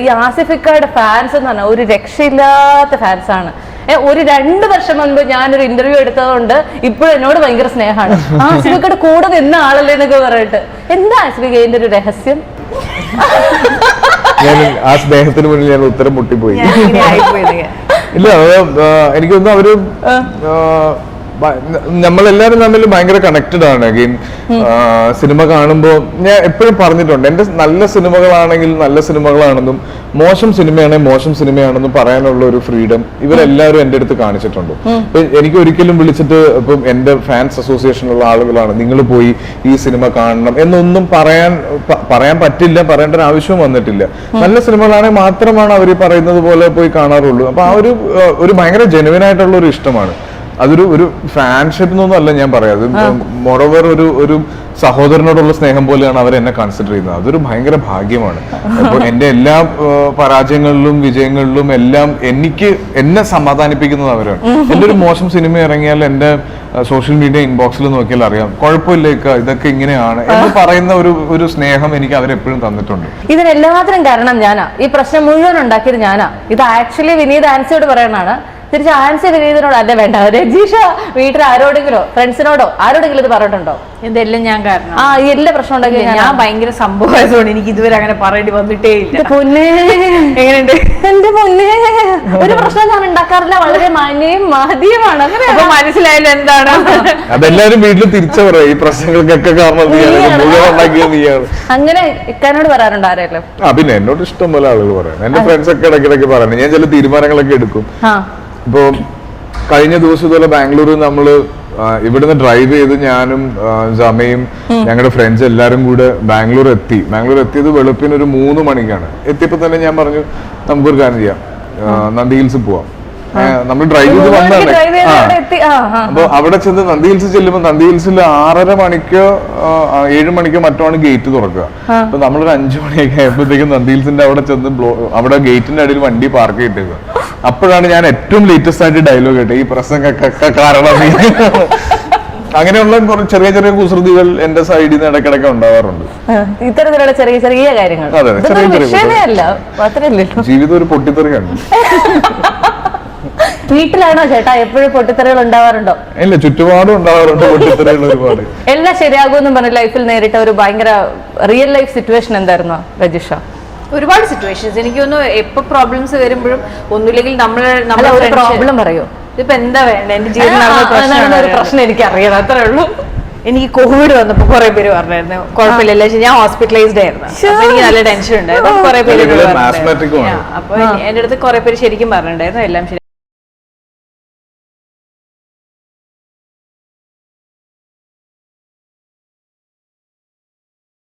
ഈ ആസിഫിക്കയുടെ ഫാൻസ് എന്ന് പറഞ്ഞാൽ ഒരു രക്ഷയില്ലാത്ത ഫാൻസ് ആണ്. ഒരു 2 വർഷം മുൻപ് ഞാനൊരു ഇന്റർവ്യൂ എടുത്തതുകൊണ്ട് ഇപ്പോഴും എന്നോട് ഭയങ്കര സ്നേഹമാണ്. ആസിഫിക്കയുടെ കൂടെ നിന്ന ആളല്ലേ എന്നൊക്കെ പറഞ്ഞിട്ട്. എന്താ ആസിഫിക്ക ഇതിന്റെ ഒരു രഹസ്യം? ഞാൻ ആ സ്നേഹത്തിന് മുന്നിൽ ഞാൻ ഉത്തരം മുട്ടിപ്പോയി. ഇല്ല, എനിക്കൊന്നും അവര് നമ്മളെല്ലാരും തമ്മിൽ ഭയങ്കര കണക്റ്റഡ് ആണ്. അഗെയിൻ സിനിമ കാണുമ്പോൾ ഞാൻ എപ്പോഴും പറഞ്ഞിട്ടുണ്ട്, എന്റെ നല്ല സിനിമകളാണെങ്കിൽ നല്ല സിനിമകളാണെന്നും മോശം സിനിമയാണെങ്കിൽ മോശം സിനിമയാണെന്നും പറയാനുള്ള ഒരു ഫ്രീഡം ഇവരെല്ലാവരും എന്റെ അടുത്ത് കാണിച്ചിട്ടുണ്ട്. ഇപ്പൊ എനിക്ക് ഒരിക്കലും വിളിച്ചിട്ട് ഇപ്പം എന്റെ ഫാൻസ് അസോസിയേഷനുള്ള ആളുകളാണ് നിങ്ങൾ പോയി ഈ സിനിമ കാണണം എന്നൊന്നും പറയാൻ പറ്റില്ല, പറയേണ്ട ഒരു ആവശ്യവും വന്നിട്ടില്ല. നല്ല സിനിമകളാണെങ്കിൽ മാത്രമാണ് അവർ പറയുന്നത് പോലെ പോയി കാണാറുള്ളൂ. അപ്പൊ ആ ഒരു ഭയങ്കര ജെനുവിൻ ആയിട്ടുള്ള ഒരു ഇഷ്ടമാണ്. അതൊരു ഫാൻഷിപ്പ് എന്നൊന്നും അല്ല ഞാൻ പറയാം. മോറോവർ ഒരു സഹോദരനോടുള്ള സ്നേഹം പോലെയാണ് അവർ എന്നെ കൺസിഡർ ചെയ്യുന്നത്. അതൊരു ഭയങ്കര ഭാഗ്യമാണ്. അപ്പോൾ എന്റെ എല്ലാ പരാജയങ്ങളിലും വിജയങ്ങളിലും എല്ലാം എന്നെ സമാധാനിപ്പിക്കുന്നത് അവരാണ്. എന്റെ ഒരു മോശം സിനിമ ഇറങ്ങിയാൽ എന്റെ സോഷ്യൽ മീഡിയ ഇൻബോക്സിൽ നോക്കിയാൽ അറിയാം, കുഴപ്പമില്ലേക്ക ഇതൊക്കെ ഇങ്ങനെയാണ് എന്ന് പറയുന്ന ഒരു സ്നേഹം എനിക്ക് അവരെപ്പോഴും തന്നിട്ടുണ്ട്. ഇതിനെല്ലാത്തിനും കാരണം ഞാനാ. ഈ പ്രശ്നം മുഴുവൻ ഉണ്ടാക്കിയത് ഞാനാ. ഇത് ആക്ച്വലി വിനീത് ആൻസിയോട് പറയുന്നതാണ്. തിരിച്ച് ആൻസി വിനീതിനോട് അല്ല വേണ്ട, രജീഷ വീട്ടിൽ ആരോടെങ്കിലോ ഫ്രണ്ട്സിനോടോ ആരോടെങ്കിലും ഇത് പറഞ്ഞിട്ടുണ്ടോ? ഇതെല്ലാം ഞാൻ കാരണം. ഈ എല്ലാ പ്രശ്നം ഉണ്ടാക്കി ഞാൻ ഭയങ്കര സംഭവമായതുകൊണ്ട് എനിക്ക് ഇതുവരെ അങ്ങനെ പറയേണ്ടി വന്നിട്ടേ ഇല്ല. പൊന്നേ, എങ്ങനെയുണ്ട് എന്റെ പൊന്നേ? ഒരു പ്രശ്നം ഞാൻ ഉണ്ടാക്കാറില്ല, വളരെ മാന്യയും മാധ്യമാണ്. അപ്പൊ മനസ്സിലായല്ലോ എന്താണ്. അതെല്ലാരും വീട്ടിൽ തിരിച്ചു പറയാം, ഈ പ്രശ്നങ്ങൾക്കൊക്കെ കാരണം അങ്ങനെ ഇക്കാനോട് പറയാറുണ്ട് ആരെങ്കിലും? പിന്നെ എന്നോട് ഇഷ്ടം പോലെ ആളുകൾ പറയാം. എന്റെ ഫ്രണ്ട്സ് ഒക്കെ ഇടയ്ക്കിടയ്ക്ക് പറയുന്നത് ഞാൻ ചില തീരുമാനങ്ങളൊക്കെ എടുക്കും. ഇപ്പൊ കഴിഞ്ഞ ദിവസം ഇതുപോലെ ബാംഗ്ലൂർ നമ്മള് ഇവിടുന്ന് ഡ്രൈവ് ചെയ്ത് ഞാനും ജമയും ഞങ്ങളുടെ ഫ്രണ്ട്സ് എല്ലാരും കൂടെ ബാംഗ്ലൂർ എത്തിയത് വെളുപ്പിന് ഒരു 3 മണിക്കാണ്. എത്തിയപ്പോ തന്നെ ഞാൻ പറഞ്ഞു നമുക്കൊരു കാര്യം ചെയ്യാം, നന്ദി ഹിൽസ് പോവാം. നമ്മൾ ഡ്രൈവ് ചെയ്ത് വന്നതാണ്. അപ്പൊ അവിടെ ചെന്ന് നന്ദി ഹിൽസ് ചെല്ലുമ്പോ നന്ദി ഹിൽസിൽ 6:30 മണിക്കോ 7 മണിക്കോ മറ്റോ ഗേറ്റ് തുറക്കുക. അപ്പൊ നമ്മളൊരു 5 മണിയൊക്കെ ആയപ്പോഴത്തേക്കും നന്ദി ഹിൽസിന്റെ അവിടെ ചെന്ന് അവിടെ ഗേറ്റിന്റെ അടിയിൽ വണ്ടി പാർക്ക് ചെയ്തിട്ടേക്കുക. അപ്പോഴാണ് ഞാൻ ഏറ്റവും ലേറ്റസ്റ്റ് ആയിട്ട് ഡയലോഗ് കേട്ടത്, ഈ പ്രസംഗമൊക്കെ കാരണം. അങ്ങനെയുള്ള ചെറിയ ചെറിയ കുസൃതികൾ എന്റെ സൈഡിൽ നിന്ന് ഇടയ്ക്കിടയ്ക്ക് ഉണ്ടാവാറുണ്ട്. ഇത്തരത്തിലുള്ള ചെറിയ ചെറിയ കാര്യങ്ങൾ. ജീവിതം ഒരു പൊട്ടിത്തെറിയാണ്. വീട്ടിലാണോ ചേട്ടാ എപ്പോഴും പൊട്ടിത്തെറികൾ ഉണ്ടാവാറുണ്ടോ? ഇല്ല, ചുറ്റുപാടും ഉണ്ടാവാറുണ്ട് പൊട്ടിത്തെറികൾ ഒരുപാട്. എല്ലാം ശരിയാകുമെന്നും പറഞ്ഞ ലൈഫിൽ നേരിട്ട ഒരു ഭയങ്കര റിയൽ ലൈഫ് സിറ്റുവേഷൻ എന്തായിരുന്നു രജിഷ? ഒരുപാട് സിറ്റുവേഷൻസ്. എനിക്ക് തോന്നുന്നു എപ്പോ പ്രോബ്ലംസ് വരുമ്പോഴും ഒന്നുമില്ലെങ്കിൽ നമ്മളെ പ്രോബ്ലം പറയോ? ഇതിപ്പോ എന്താ വേണ്ട, എന്റെ ജീവിതത്തിൽ ഒരു പ്രശ്നം എനിക്ക് അറിയാം, അത്രേ ഉള്ളൂ. എനിക്ക് കോവിഡ് വന്നപ്പോ കുറെ പേര് പറഞ്ഞായിരുന്നു കുഴപ്പമില്ല, ഞാൻ ഹോസ്പിറ്റലൈസ്ഡ് ആയിരുന്നു. എനിക്ക് നല്ല ടെൻഷൻ ഉണ്ടായിരുന്നു. കുറെ പേര് അപ്പൊ എന്റെ അടുത്ത് കുറെ പേര് ശരിക്കും പറഞ്ഞിട്ടുണ്ടായിരുന്നു എല്ലാം ശരി.